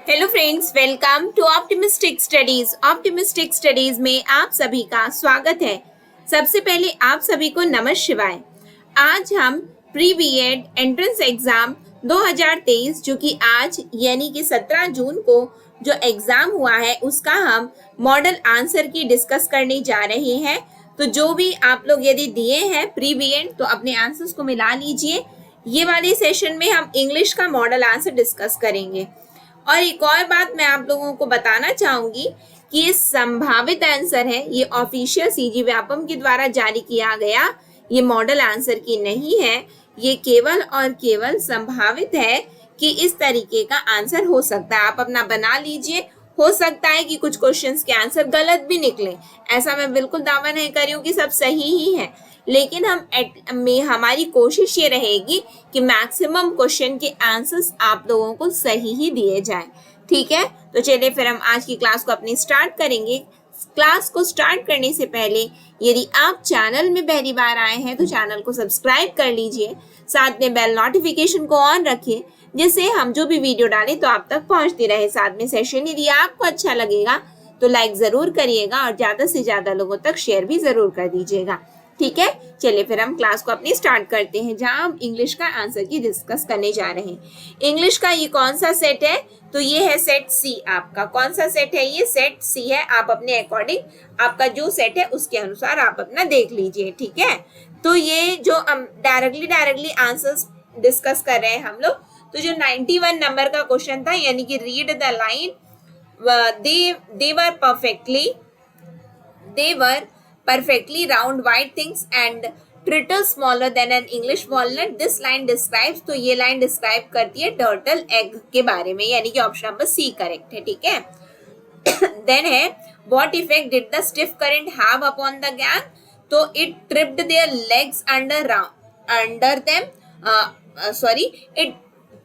Hello friends, welcome to optimistic studies. Optimistic studies में आप सभी का स्वागत है। सबसे पहले आप सभी को नमः शिवाय। आज हम प्री बीएड एंट्रेंस एग्जाम 2023 जो कि आज यानी कि 17 जून को जो एग्जाम हुआ है उसका हम मॉडल आंसर की डिस्कस करने जा रहे हैं। तो जो भी आप लोग यदि दिए हैं प्री बीएड तो अपने आंसर्स को मिला लीजिए। ये वाले सेशन में हम इंग्लिश का मॉडल आंसर डिस्कस करेंगे। और एक और बात मैं आप लोगों को बताना चाहूंगी कि ये संभावित आंसर है, ये ऑफिशियल सीजी व्यापम के द्वारा जारी किया गया ये मॉडल आंसर की नहीं है। ये केवल और केवल संभावित है कि इस तरीके का आंसर हो सकता है। आप अपना बना लीजिए। हो सकता है कि कुछ क्वेश्चंस के आंसर गलत भी निकले, ऐसा मैं बिल्कुल दावा नहीं कर रही हूँ कि सब सही ही है, लेकिन हमारी कोशिश ये रहेगी कि मैक्सिमम क्वेश्चन के आंसर्स आप लोगों को सही ही दिए जाएं। ठीक है, तो चलिए फिर हम आज की क्लास को अपनी स्टार्ट करेंगे। क्लास को स्टार्ट करने से पहले यदि आप चैनल में पहली बार आए हैं तो चैनल को सब्सक्राइब कर लीजिए, साथ में बेल नोटिफिकेशन को ऑन रखिए जिससे हम जो भी वीडियो डालें तो आप तक पहुंचती रहे। साथ में सेशन यदि आपको अच्छा लगेगा तो लाइक जरूर करिएगा और ज्यादा से ज्यादा लोगों तक शेयर भी जरूर कर दीजिएगा। ठीक है, चलिए फिर हम क्लास को अपनी स्टार्ट करते हैं जहां हम इंग्लिश का आंसर की डिस्कस करने जा रहे हैं। इंग्लिश का ये कौन सा सेट है? तो ये है सेट सी। आपका कौन सा सेट है? ये सेट सी है। आप अपने अकॉर्डिंग आपका जो सेट है उसके अनुसार आप अपना देख लीजिए। ठीक है, तो ये जो हम डायरेक्टली आंसर्स डिस्कस कर रहे हैं हम लोग, तो जो 91 नंबर का क्वेश्चन था यानी कि read the line, they were perfectly round white things and turtle smaller than an English walnut. This line describes, तो ये लाइन डिस्क्राइब करती है टर्टल एग के बारे में, यानी कि ऑप्शन नंबर सी करेक्ट है। ठीक है, देन है what effect did the stiff current have upon the gang? तो it tripped their legs it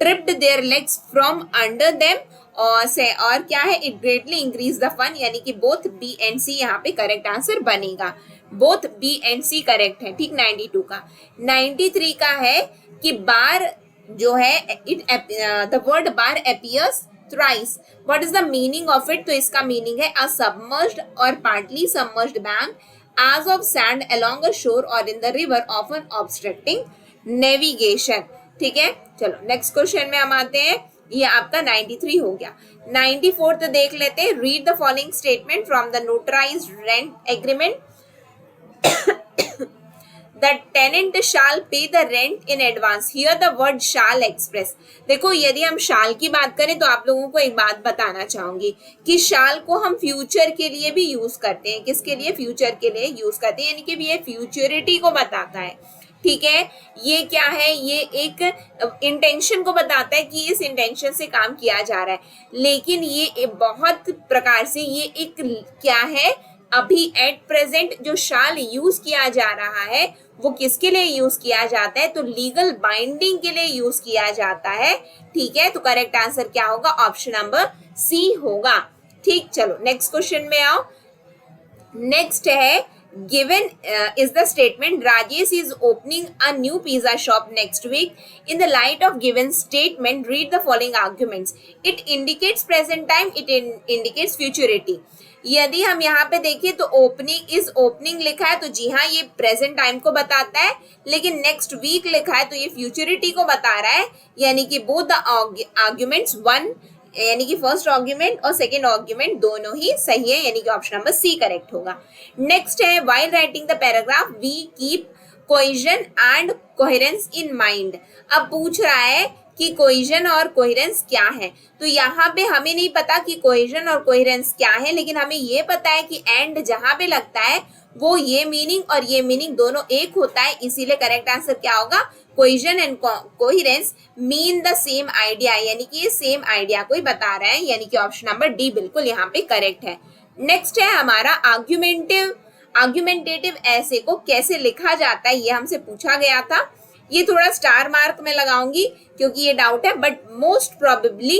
tripped their legs from under them और क्या है, it greatly increase the fun, यानी कि बोथ बी एंड सी यहाँ पे correct answer बनेगा। Both B and C correct है। ठीक, 92 का। 93 का है कि बार जो है the word bar appears thrice, what is the meaning of it? तो इसका मीनिंग है अ सबमर्ज्ड और partly submerged bank as of sand along a shore or in the river often obstructing navigation। ठीक है, चलो नेक्स्ट क्वेश्चन में हम आते हैं। ये आपका 93 हो गया। 94 तो देख लेते हैं। Read the following statement from the notarised rent agreement. The tenant shall pay the rent in advance. Here the word shall express। देखो, यदि हम शाल की बात करें तो आप लोगों को एक बात बताना चाहूंगी कि शाल को हम फ्यूचर के लिए भी यूज करते हैं। किसके लिए? फ्यूचर के लिए यूज करते हैं, यानी कि ये फ्यूचरिटी को बताता है। ठीक है, ये क्या है? ये एक इंटेंशन को बताता है कि इस इंटेंशन से काम किया जा रहा है। लेकिन ये बहुत प्रकार से ये एक क्या है, अभी एट प्रेजेंट जो शाल यूज किया जा रहा है वो किसके लिए यूज किया जाता है? तो लीगल बाइंडिंग के लिए यूज किया जाता है। ठीक है, तो करेक्ट आंसर क्या होगा? ऑप्शन नंबर सी होगा। ठीक, चलो नेक्स्ट क्वेश्चन में आओ। नेक्स्ट है given is the statement Rajesh is opening a new pizza shop next week. In the light of given statement, read the following arguments. It indicates present time, it indicates futurity। यदि हम यहाँ पे देखें तो opening लिखा है तो जी हाँ ये प्रेजेंट टाइम को बताता है, लेकिन नेक्स्ट वीक लिखा है तो ये फ्यूचरिटी को बता रहा है, यानी कि बोथ द आर्ग्यूमेंट्स वन, यानी कि फर्स्ट आर्ग्यूमेंट और सेकेंड आर्ग्यूमेंट दोनों ही सही है, यानी कि ऑप्शन नंबर सी करेक्ट होगा। नेक्स्ट है while writing the paragraph we keep cohesion and coherence in mind. अब पूछ रहा है कि कोहेजन और कोहेरेंस क्या है, तो यहाँ पे हमें नहीं पता कि कोहेजन और कोहेरेंस क्या है, लेकिन हमें ये पता है कि एंड जहां पे लगता है वो ये मीनिंग और ये मीनिंग दोनों एक होता है, इसीलिए करेक्ट आंसर क्या होगा? Cohesion and coherence mean the same idea, यानी कि ये सेम आइडिया को ही बता रहा है, यानी कि ऑप्शन नंबर डी बिल्कुल यहाँ पे करेक्ट है। नेक्स्ट है हमारा आर्ग्यूमेंटेटिव ऐसे को कैसे लिखा जाता है, ये हमसे पूछा गया था। ये थोड़ा स्टार मार्क में लगाऊंगी क्योंकि ये डाउट है, but most probably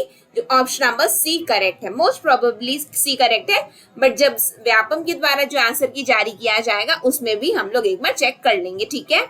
option number C correct है। मोस्ट प्रोबेबली सी करेक्ट है, बट जब व्यापम के द्वारा जो आंसर की जारी किया जाएगा उसमें भी हम लोग एक बार चेक कर लेंगे। ठीक है,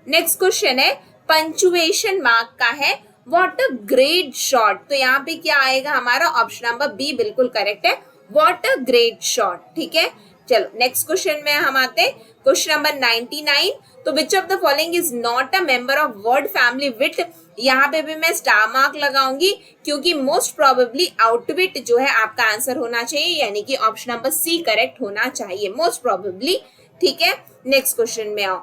नेक्स्ट क्वेश्चन है पंचुएशन मार्क का है व्हाट अ ग्रेट शॉट, तो यहाँ पे क्या आएगा हमारा ऑप्शन नंबर बी बिल्कुल करेक्ट है, व्हाट अ ग्रेट शॉट। ठीक है, चलो नेक्स्ट क्वेश्चन में हम आते हैं, क्वेश्चन नंबर 99। तो which of the following is not a member of word family wit, यहाँ पे भी मैं स्टार मार्क लगाऊंगी क्योंकि मोस्ट प्रोबेबली आउटविट जो है आपका आंसर होना चाहिए, यानी कि ऑप्शन नंबर सी करेक्ट होना चाहिए मोस्ट प्रोबेबली। ठीक है, नेक्स्ट क्वेश्चन में आओ।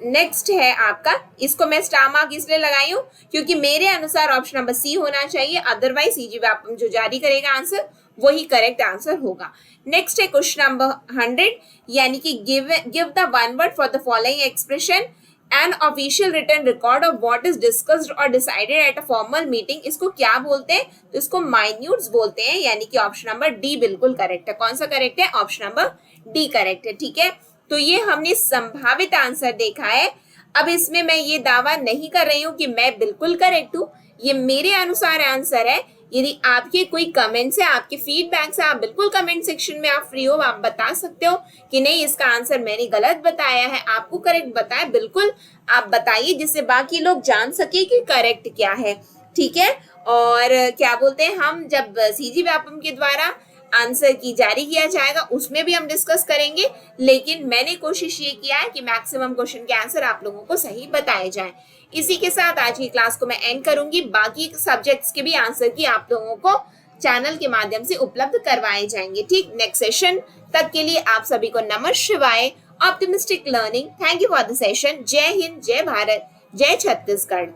नेक्स्ट है आपका, इसको मैं स्टार मार्क इसलिए लगाई हूँ क्योंकि मेरे अनुसार ऑप्शन नंबर सी होना चाहिए, अदरवाइज सीजी व्यापम जो जारी करेगा आंसर वही करेक्ट आंसर होगा। नेक्स्ट है क्वेश्चन नंबर 100, यानी कि give the one word for the following expression, an official written record of what is discussed और decided at a formal meeting, इसको क्या बोलते हैं, तो इसको माइन्यूट्स बोलते हैं, यानी कि ऑप्शन नंबर डी बिल्कुल करेक्ट है। कौन सा करेक्ट है, ऑप्शन नंबर डी करेक्ट है। ठीक है, तो ये हमने संभावित आंसर देखा है। अब इसमें मैं ये दावा नहीं कर रही हूं कि मैं बिल्कुल करेक्ट हूं, ये मेरे अनुसार आंसर है। यदि आपके कोई कमेंट्स है, आपके फीडबैक्स है, आप बिल्कुल कमेंट सेक्शन में आप फ्री हो, आप बता सकते हो कि नहीं इसका आंसर मैंने गलत बताया है, आपको करेक्ट बताया, बिल्कुल आप बताइए जिससे बाकी लोग जान सके कि करेक्ट क्या है। ठीक है, और क्या बोलते हैं, हम जब सीजी व्यापम के द्वारा आंसर की जारी किया जाएगा उसमें भी हम डिस्कस करेंगे, लेकिन मैंने कोशिश ये किया है कि मैक्सिमम क्वेश्चन के आंसर आप लोगों को सही बताए जाएं। इसी के साथ आज की क्लास को मैं एंड करूंगी, बाकी सब्जेक्ट्स के भी आंसर की आप लोगों को चैनल के माध्यम से उपलब्ध करवाए जाएंगे। ठीक, नेक्स्ट सेशन तक के लिए आप सभी को नमः शिवाय, optimistic learning, thank you for the session. जय हिंद, जय भारत, जय छत्तीसगढ़।